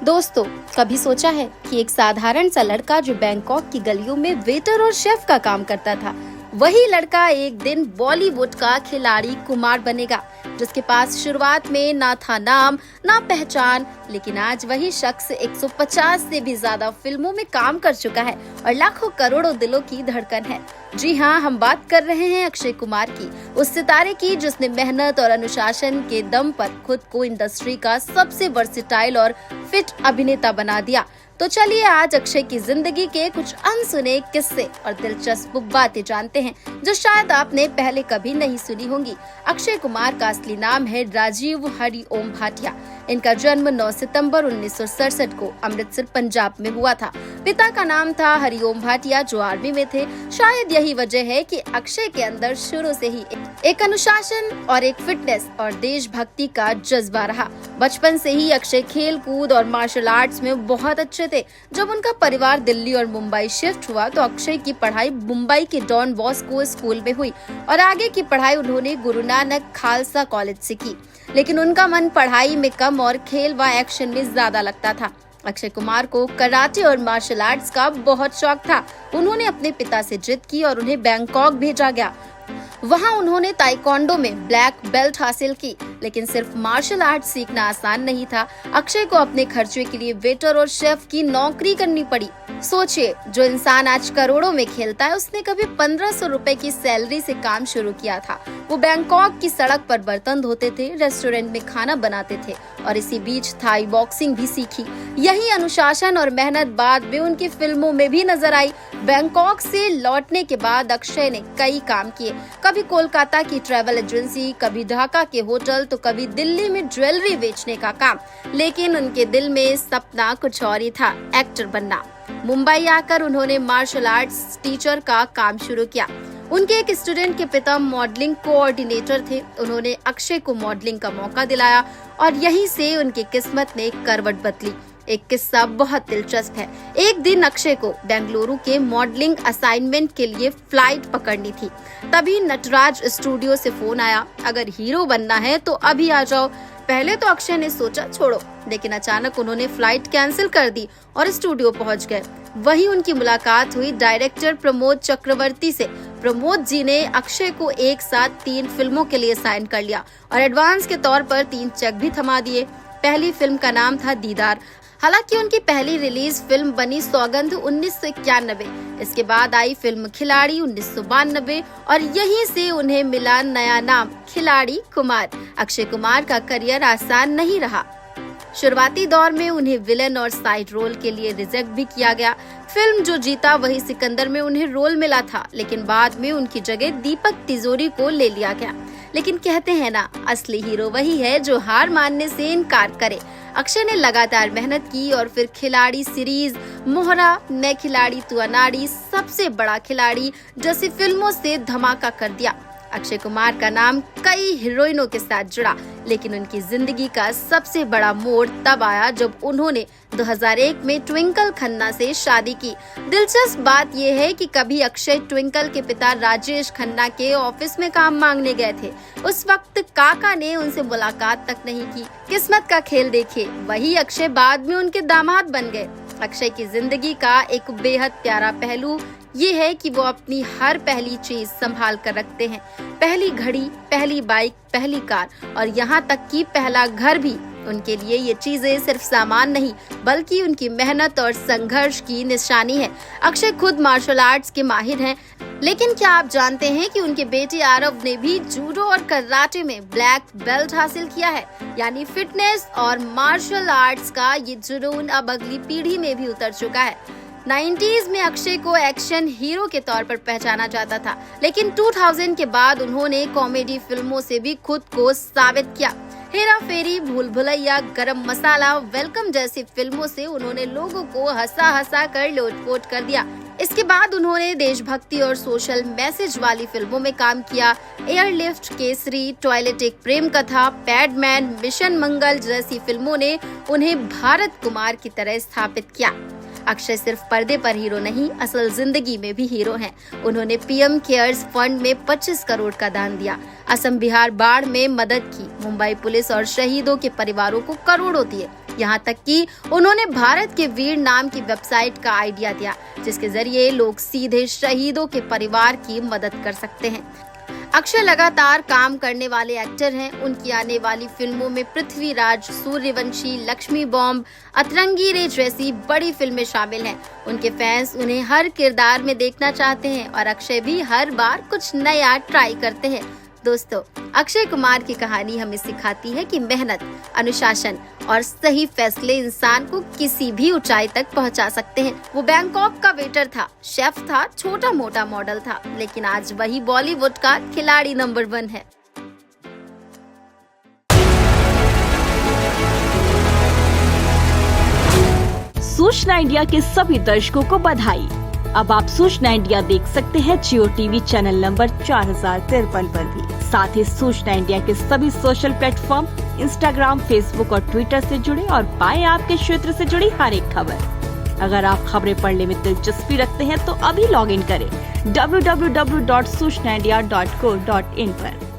दोस्तों, कभी सोचा है कि एक साधारण सा लड़का जो बैंकॉक की गलियों में वेटर और शेफ का काम करता था, वही लड़का एक दिन बॉलीवुड का खिलाड़ी कुमार बनेगा, जिसके पास शुरुआत में ना था नाम ना पहचान, लेकिन आज वही शख्स 150 से भी ज्यादा फिल्मों में काम कर चुका है और लाखों करोड़ों दिलों की धड़कन है। जी हाँ, हम बात कर रहे हैं अक्षय कुमार की, उस सितारे की जिसने मेहनत और अनुशासन के दम पर खुद को इंडस्ट्री का सबसे वर्सेटाइल और फिट अभिनेता बना दिया। तो चलिए आज अक्षय की जिंदगी के कुछ अनसुने किस्से और दिलचस्प बातें जानते हैं जो शायद आपने पहले कभी नहीं सुनी होंगी। अक्षय कुमार का असली नाम है राजीव हरि ओम भाटिया। इनका जन्म 9 सितंबर 1967 को अमृतसर पंजाब में हुआ था। पिता का नाम था हरि ओम भाटिया जो आर्मी में थे। शायद यही वजह है कि अक्षय के अंदर शुरू से ही एक अनुशासन और एक फिटनेस और देशभक्ति का जज्बा रहा। बचपन से ही अक्षय खेल कूद और मार्शल आर्ट्स में बहुत अच्छे थे। जब उनका परिवार दिल्ली और मुंबई शिफ्ट हुआ तो अक्षय की पढ़ाई मुंबई के डॉन बॉस्को स्कूल में हुई और आगे की पढ़ाई उन्होंने गुरु नानक खालसा कॉलेज से की। लेकिन उनका मन पढ़ाई में कम और खेल व एक्शन में ज्यादा लगता था। अक्षय कुमार को कराटे और मार्शल आर्ट्स का बहुत शौक था। उन्होंने अपने पिता से जिद की और उन्हें बैंकॉक भेजा गया। वहां उन्होंने ताइक्वांडो में ब्लैक बेल्ट हासिल की, लेकिन सिर्फ मार्शल आर्ट सीखना आसान नहीं था। अक्षय को अपने खर्चे के लिए वेटर और शेफ की नौकरी करनी पड़ी। सोचिए, जो इंसान आज करोड़ों में खेलता है, उसने कभी 1500 रुपए की सैलरी से काम शुरू किया था। वो बैंकॉक की सड़क पर बर्तन धोते थे, रेस्टोरेंट में खाना बनाते थे और इसी बीच थाई बॉक्सिंग भी सीखी। यही अनुशासन और मेहनत बाद में उनकी फिल्मों में भी नजर आई। बैंकॉक से लौटने के बाद अक्षय ने कई काम किए, कभी कोलकाता की ट्रैवल एजेंसी, कभी ढाका के होटल, तो कभी दिल्ली में ज्वेलरी बेचने का काम। लेकिन उनके दिल में सपना कुछ और ही था, एक्टर बनना। मुंबई आकर उन्होंने मार्शल आर्ट्स टीचर का काम शुरू किया। उनके एक स्टूडेंट के पिता मॉडलिंग कोऑर्डिनेटर थे। उन्होंने अक्षय को मॉडलिंग का मौका दिलाया और यहीं से उनकी किस्मत ने करवट बदली। एक किस्सा बहुत दिलचस्प है। एक दिन अक्षय को बेंगलुरु के मॉडलिंग असाइनमेंट के लिए फ्लाइट पकड़नी थी। तभी नटराज स्टूडियो से फोन आया, अगर हीरो बनना है तो अभी आ जाओ। पहले तो अक्षय ने सोचा छोड़ो, लेकिन अचानक उन्होंने फ्लाइट कैंसिल कर दी और स्टूडियो पहुंच गए। वहीं उनकी मुलाकात हुई डायरेक्टर प्रमोद चक्रवर्ती से। प्रमोद जी ने अक्षय को एक साथ 3 फिल्मों के लिए साइन कर लिया और एडवांस के तौर पर 3 चेक भी थमा दिए। पहली फिल्म का नाम था दीदार। हालांकि उनकी पहली रिलीज फिल्म बनी सौगंध 1991। इसके बाद आई फिल्म खिलाड़ी 1992 और यहीं से उन्हें मिला नया नाम खिलाड़ी कुमार। अक्षय कुमार का करियर आसान नहीं रहा। शुरुआती दौर में उन्हें विलेन और साइड रोल के लिए रिजेक्ट भी किया गया। फिल्म जो जीता वही सिकंदर में उन्हें रोल मिला था, लेकिन बाद में उनकी जगह दीपक तिजोरी को ले लिया गया। लेकिन कहते हैं ना, असली हीरो वही है जो हार मानने से इनकार करे। अक्षय ने लगातार मेहनत की और फिर खिलाड़ी सीरीज, मोहरा, मैं खिलाड़ी तू अनाड़ी, सबसे बड़ा खिलाड़ी जैसी फिल्मों से धमाका कर दिया। अक्षय कुमार का नाम कई हीरोइनों के साथ जुड़ा, लेकिन उनकी जिंदगी का सबसे बड़ा मोड़ तब आया जब उन्होंने 2001 में ट्विंकल खन्ना से शादी की। दिलचस्प बात यह है कि कभी अक्षय ट्विंकल के पिता राजेश खन्ना के ऑफिस में काम मांगने गए थे। उस वक्त काका ने उनसे मुलाकात तक नहीं की। किस्मत का खेल देखिए, वही अक्षय बाद में उनके दामाद बन गए। अक्षय की जिंदगी का एक बेहद प्यारा पहलू ये है कि वो अपनी हर पहली चीज संभाल कर रखते हैं। पहली घड़ी, पहली बाइक, पहली कार और यहाँ तक कि पहला घर भी। उनके लिए ये चीजें सिर्फ सामान नहीं, बल्कि उनकी मेहनत और संघर्ष की निशानी है। अक्षय खुद मार्शल आर्ट्स के माहिर हैं, लेकिन क्या आप जानते हैं कि उनके बेटे आरव ने भी जूडो और कराटे में ब्लैक बेल्ट हासिल किया है। यानी फिटनेस और मार्शल आर्ट्स का ये जुनून अब अगली पीढ़ी में भी उतर चुका है। 90s में अक्षय को एक्शन हीरो के तौर पर पहचाना जाता था, लेकिन 2000 के बाद उन्होंने कॉमेडी फिल्मों से भी खुद को साबित किया। हेरा फेरी, भूल भुलैया, गरम मसाला, वेलकम जैसी फिल्मों से उन्होंने लोगों को हंसा हंसा कर लोटपोट कर दिया। इसके बाद उन्होंने देशभक्ति और सोशल मैसेज वाली फिल्मों में काम किया। एयरलिफ्ट, केसरी, टॉयलेट एक प्रेम कथा, पैडमैन, मिशन मंगल जैसी फिल्मों ने उन्हें भारत कुमार की तरह स्थापित किया। अक्षय सिर्फ पर्दे पर हीरो नहीं, असल जिंदगी में भी हीरो हैं। उन्होंने पीएम केयर्स फंड में 25 करोड़ का दान दिया, असम बिहार बाढ़ में मदद की, मुंबई पुलिस और शहीदों के परिवारों को करोड़ों दिए। यहाँ तक कि उन्होंने भारत के वीर नाम की वेबसाइट का आइडिया दिया, जिसके जरिए लोग सीधे शहीदों के परिवार की मदद कर सकते हैं। अक्षय लगातार काम करने वाले एक्टर हैं। उनकी आने वाली फिल्मों में पृथ्वीराज, सूर्यवंशी, लक्ष्मी बॉम्ब, अतरंगी रे जैसी बड़ी फिल्में शामिल हैं। उनके फैंस उन्हें हर किरदार में देखना चाहते हैं और अक्षय भी हर बार कुछ नया ट्राई करते हैं। दोस्तों, अक्षय कुमार की कहानी हमें सिखाती है कि मेहनत, अनुशासन और सही फैसले इंसान को किसी भी ऊंचाई तक पहुंचा सकते हैं। वो बैंकॉक का वेटर था, शेफ था, छोटा मोटा मॉडल था, लेकिन आज वही बॉलीवुड का खिलाड़ी नंबर 1 है। सूचना इंडिया के सभी दर्शकों को बधाई। अब आप सूचना इंडिया देख सकते हैं जियो टीवी चैनल नंबर 4053 पर भी। साथ ही सूचना इंडिया के सभी सोशल प्लेटफॉर्म इंस्टाग्राम, फेसबुक और ट्विटर से जुड़े और पाएं आपके क्षेत्र से जुड़ी हर एक खबर। अगर आप खबरें पढ़ने में दिलचस्पी रखते हैं तो अभी लॉग इन करें www.सूचनाindia.co.in पर।